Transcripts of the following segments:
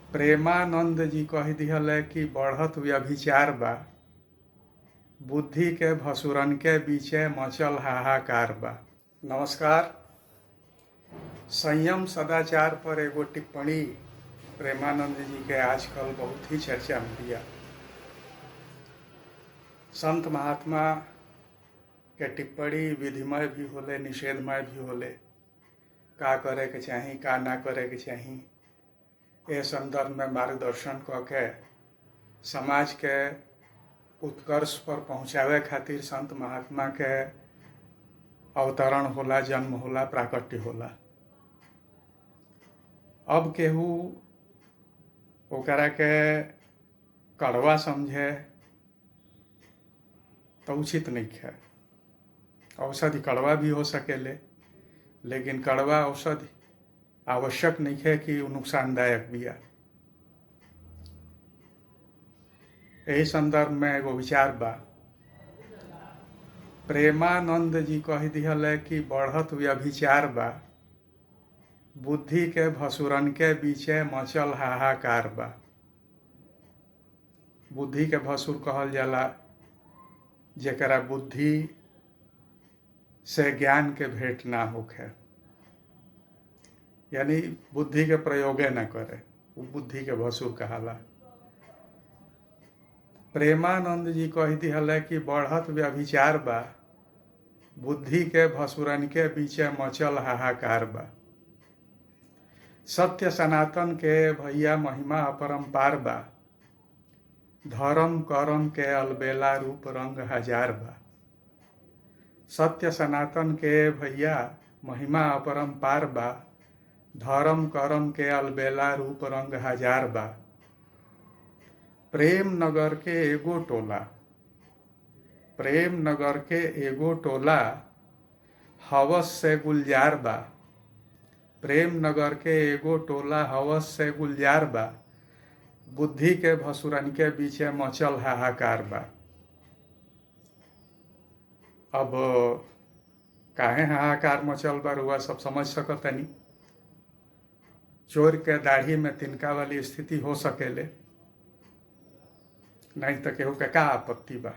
प्रेमानंद जी कह दिहले कि बढ़त व्यभिचार बा, बुद्धि के भसुरन के बीचे मचल हाहाकार बा। नमस्कार। संयम सदाचार पर एगो टिप्पणी प्रेमानंद जी के आजकल बहुत ही चर्चा में दिया। संत महात्मा के टिप्पणी विधिमय भी होले, निषेधमय भी होले। का करे के चाही, का ना करे के चाही, ये संदर्भ में मार्गदर्शन क के समाज के उत्कर्ष पर पहुँचावे खातिर संत महात्मा के अवतरण होला, जन्म होला, प्राकट्य होला। अब केहू ओकरा के कड़वा समझे तो उचित नहीं है। औषधि कड़वा भी हो सकेले, लेकिन कड़वा औषधि आवश्यक नहीं है कि नुकसानदायक बिया। यही संदर्भ में एगो विचार बा। प्रेमानंद जी कह दिहले कि बढ़त व्यभिचार बा, बुद्धि के भसुरन के बीचे मचल हाहाकार बा। बुद्धि के भसुर कहल जाला जेकरा बुद्धि से ज्ञान के भेंट ना होखे, यानी बुद्धि के प्रयोगे न करे, वो बुद्धि के भसुर कहाला। प्रेमानंद जी कह दिहले कि बढ़त व्यभिचार बा, बुद्धि के भसुरन के बीचे मचल हाहाकार बा। सत्य सनातन के भैया महिमा अपरंपार बा, धर्म करम के अलबेला रूप रंग हजार बा। सत्य सनातन के भैया महिमा अपरंपार बा, धर्म करम के अलबेला रूप रंग हजार बा। प्रेम नगर के एगो टोला, प्रेम नगर के एगो टोला हवस से गुलजार बा। प्रेम नगर के एगो टोला हवस से गुलजार बा, बुद्धि के भसुरन के बीचे मचल हाहाकार बा। अब काहे हाहाकार मचल बा रुआ सब समझ सकतनी। चोर के दाढ़ी में तिनका वाली स्थिति हो सकेले, नहीं तो केहू के का आपत्ति बा।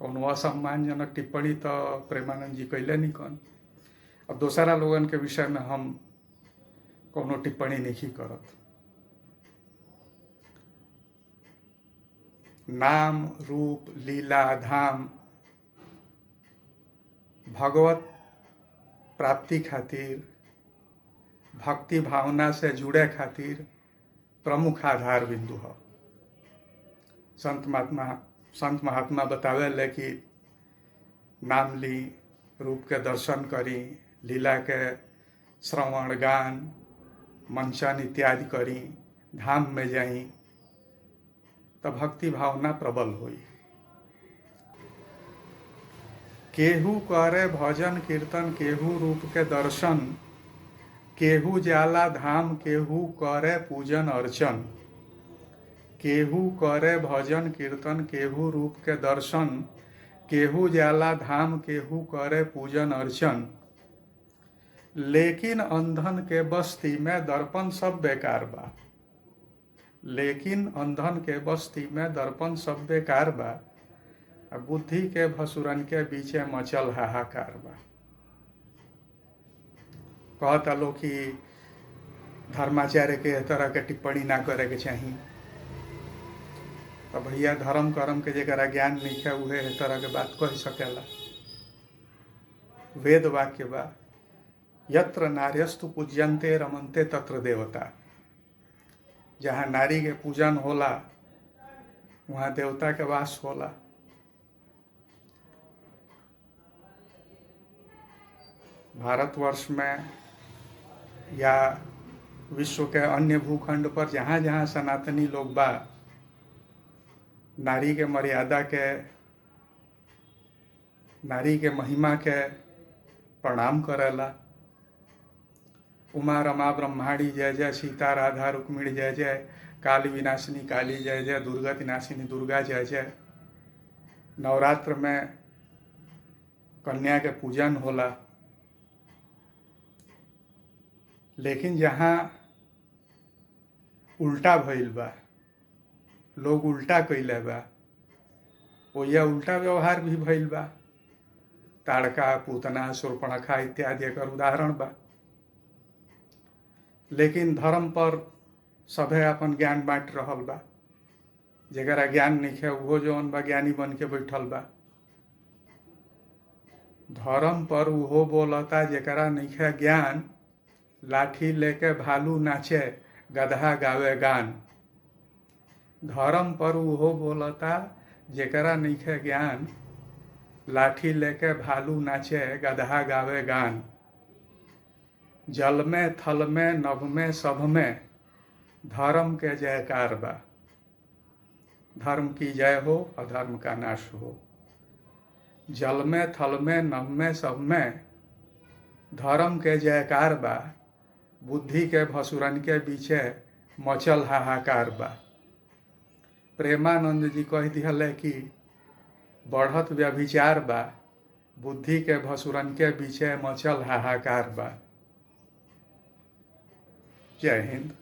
कौनो असम्मानजनक टिप्पणी तो प्रेमानंद जी कैले नहीं कौन। अब दोसरा लोगन के विषय में हम कौनो टिप्पणी नहीं करत। नाम रूप लीला धाम भगवत प्राप्ति खातिर, भक्ति भावना से जुड़े खातिर प्रमुख आधार बिंदु है। संत महात्मा बतावेले कि नाम ली, रूप के दर्शन करी, लीला के श्रवण गान मंचन इत्यादि करी, धाम में जाई तो भक्ति भावना प्रबल हुई। केहू करे भजन कीर्तन, केहू रूप के दर्शन, केहू जाला धाम, केहू करे पूजन अर्चन। केहू करे भजन कीर्तन, केहू रूप के दर्शन, केहू जाला धाम, केहू करे पूजन अर्चन। लेकिन अंधन के बस्ती में दर्पण सब बेकार बा। लेकिन अंधन के बस्ती में दर्पण सब बेकार बा, बुद्धि के भसुरन के बीचे मचल हाहाकार बा। कहता लो कि धर्माचार्य के तरह के टिप्पणी ना करे के चाहिए। तो भैया धर्म कर्म के जरा ज्ञान नहीं है उहे तरह के बात कह सकेला। वेद वाक्य बा, यत्र नार्यस्तु पूज्यन्ते रमन्ते तत्र देवता। जहाँ नारी के पूजन होला वहाँ देवता के वास होला। भारतवर्ष में या विश्व के अन्य भूखंड पर जहाँ जहाँ सनातनी लोग बा, नारी के मर्यादा के, नारी के महिमा के प्रणाम करेला। उमा रमा ब्रह्माणी जय जय, सीता राधा रुक्मिणी जय जय, काली विनाशिनी काली जय जय, दुर्गा विनाशिनी दुर्गा जय जय। नवरात्र में कन्या के पूजन होला। लेकिन जहाँ उल्टा भइल बा, लोग उल्टा कइले बा, ओइया उल्टा व्यवहार भी भइल बा। ताड़का, पूतना, शूर्पणखा इत्यादि एकर उदाहरण बा। लेकिन धर्म पर सभे अपन ज्ञान बांट रहल बा। जेकरा ज्ञान नइखे उहो जौन बा ज्ञानी बन के बैठल बा। धर्म पर उहो बोलता जेकरा नइखे ज्ञान, लाठी लेके भालू नाचे, गदहा गावे गान। धर्म पर उहो बोलता जेकरा नइखे ज्ञान, लाठी लेके भालू नाचे, गदहा गावे गान। जल में, थल में, नभ में, सब में धर्म के जयकार बा। धर्म की जय हो, अधर्म का नाश हो। जल में, थल में, नभ में, सब में धर्म के जयकार बा। बुद्धि के भसुरन के बीचे मचल हाहाकार बा। प्रेमानंद जी कह दिहले कि बढ़त व्यभिचार बा, बुद्धि के भसुरन के बीचे मचल हाहाकार बा। जय हिंद।